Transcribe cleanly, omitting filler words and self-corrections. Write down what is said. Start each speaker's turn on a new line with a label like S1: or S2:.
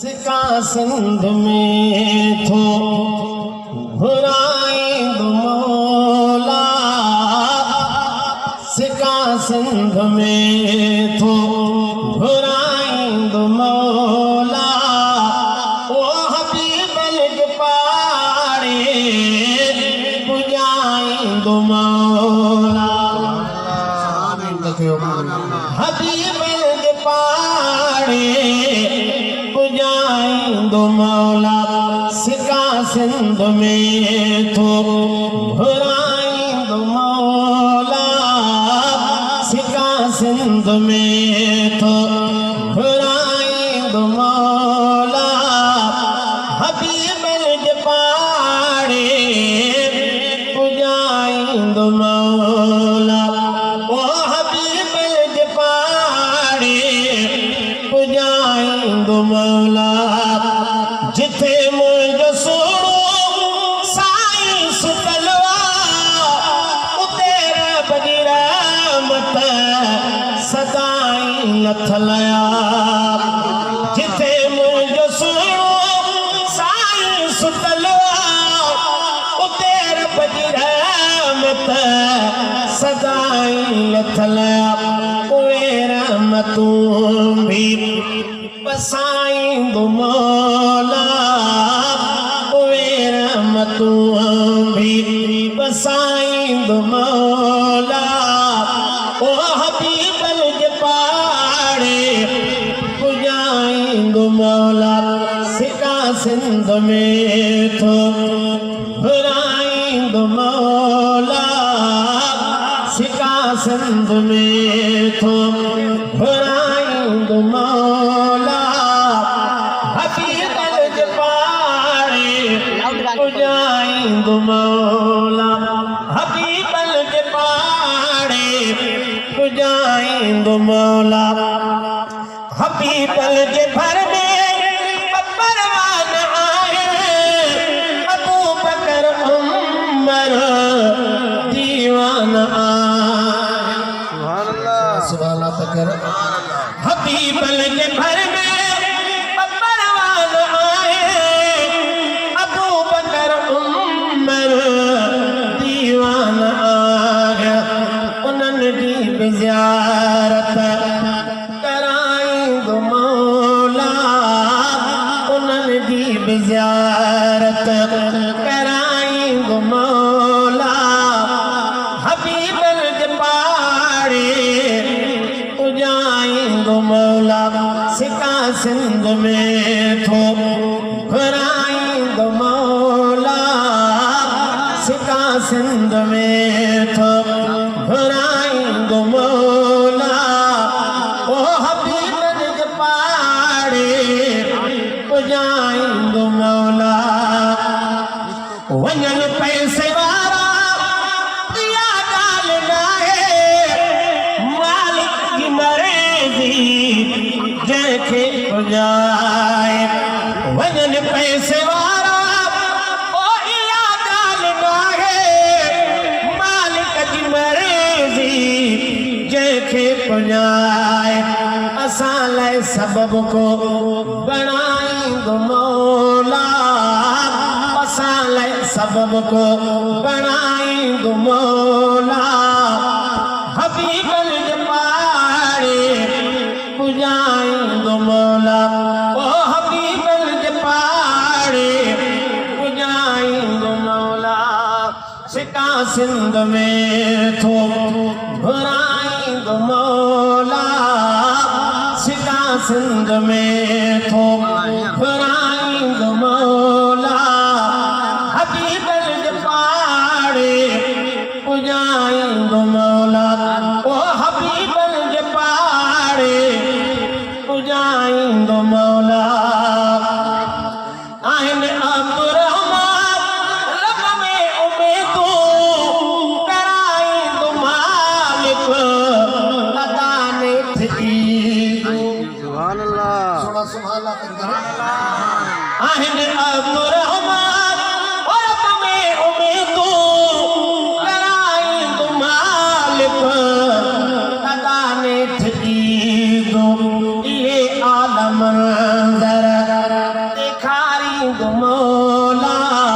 S1: सिका सिंध में थो घुराईंदो मौला, सिका सिंध में थो घुराईंदो मौला, ओ हबीबल के पाड़े पुॼाईंदो मौला, हबीबल के पाड़े पुॼाईंदो मौला, सिका सिंध में थो घुराईंदो मौला, सिका सिंध में थो घुराईंदो मौला, हबीबल जे पाड़े पुॼाईंदो मौला, ओ हबीबल जे पाड़े पुॼाईंदो मौला, जिथे मुंहिंजो सोणो साईं सुतल आ, उते रब जी रहमत सदाईं लथल आ, जिथे मुंहिंजो सोणो साईं सुतल आ, उते रब जी रहमत सदाईं लथल आ, उहे रहमतूं बि बसाईंदो मौला, उहे रहमतूं बि बसाईंदो मौला, ओ हबीबल जे पाड़े पुॼाईंदो मौला, सिका सिंध में थो घुराईंदो मौला, सिका सिंध में थो घुराईंदो मौला, हबीबल जे पाड़े पुॼाईंदो मौला, हबीबल जे पाड़े पुॼाईंदो मौला, हबीबल जे घर में परवान आए, अबू बकर उमर दीवान आए, सुभान अल्लाह तकर, हबीबल के घर में परवान आए, अबू बकर उमर दीवान आए, उन्हनि जी बि ज़ियारत कराईंदो मौला, उन्हनि जी बि ज़ियारत कराईंदो मौला, हबीबल जे पाड़े पुॼाईंदो मौला, सिका सिंध में थो घुराईंदो मौला, सिका सिंध में थो घुराईंदो मौला, ओ हबीबल जे पाड़े पुॼाईंदो मौला, वञनि पैसे वारा इहा ॻाल्हि नाहे, मालिक जी मर्ज़ी जंहिंखे पुॼाए, वञनि पैसे वारा ओ इहा ॻाल्हि नाहे, मालिक जी मर्ज़ी जंहिंखे पुॼाए, असां लाइ सबब को बणाईंदो मौला, असां लाइ सबब को बणाईंदो मौला, हबीबल जे पाड़े पुॼाईंदो मौला, ओ हबीबल जे पाड़े पुॼाईंदो मौला, सिका सिंध में थो घुराईंदो मौला, सिका सिंध में थो घुराईंदो मौला, हबीबल जे पाड़े पुॼाईंदो मौला, ओ हबीबल जे पाड़े पुॼाईंदो मौला, आहिनि अब्दुर्रहमान रब में उमेदूं कराईंदो मालिक अदा ने थी, सुभान अल्लाह, सुभान अल्लाह, आहिनि अब्दुर्रहमान रब में उमेदूं कराईंदो मालिक अदा ने थी, इहे आलम मंज़र संग मौला